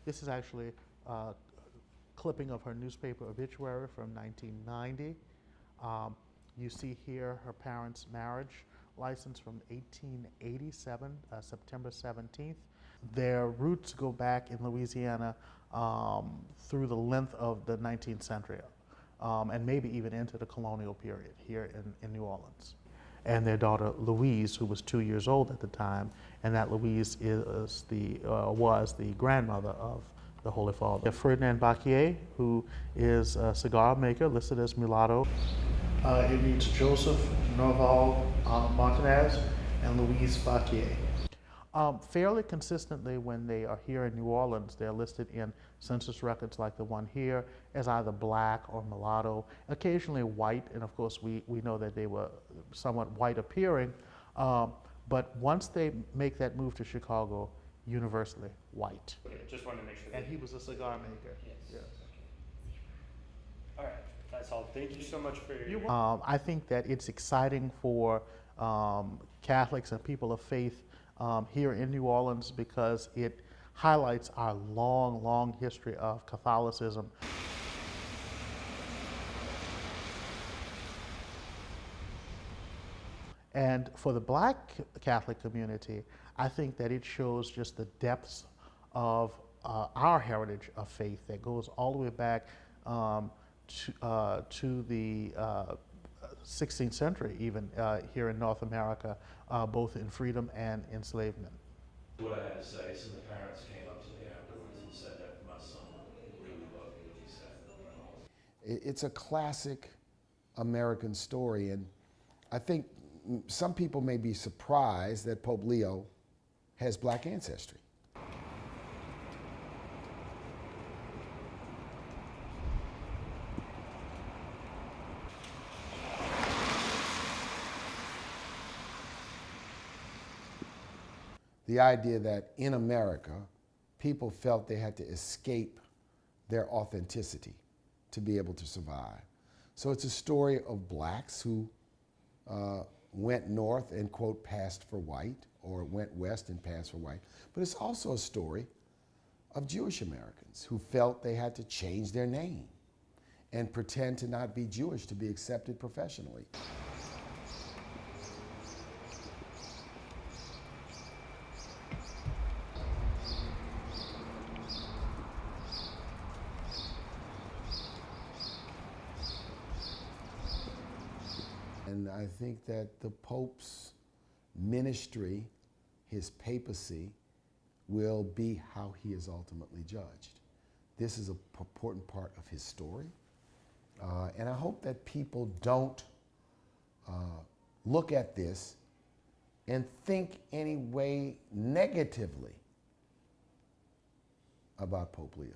This is actually a clipping of her newspaper obituary from 1990. You see here her parents' marriage license from 1887, September 17th. Their roots go back in Louisiana through the length of the 19th century, and maybe even into the colonial period here in New Orleans. And their daughter Louise, who was 2 years old at the time, and that Louise was the grandmother of the Holy Father. Ferdinand Baquier, who is a cigar maker, listed as mulatto. It reads Joseph Norval Martinez and Louise Baquier. Fairly consistently, when they are here in New Orleans, they're listed in census records like the one here as either black or mulatto, occasionally white, and of course we know that they were somewhat white appearing, but once they make that move to Chicago, universally white. Okay, just wanted to make sure. And he was a cigar maker. Yes. Yes. Okay. All right, that's all. Thank you so much for your. I think that it's exciting for Catholics and people of faith here in New Orleans because it highlights our long, long history of Catholicism. And for the Black Catholic community, I think that it shows just the depths of our heritage of faith that goes all the way back to the 16th century, even here in North America, both in freedom and enslavement. What I had to say, some of the parents came up to me afterwards and said that my son really loved what you said. It's a classic American story, and I think some people may be surprised that Pope Leo has black ancestry. The idea that in America, people felt they had to escape their authenticity to be able to survive. So it's a story of blacks who went north and, quote, passed for white, or went west and passed for white. But it's also a story of Jewish Americans who felt they had to change their name and pretend to not be Jewish to be accepted professionally. And I think that the Pope's ministry, his papacy, will be how he is ultimately judged. This is an important part of his story. And I hope that people don't look at this and think any way negatively about Pope Leo.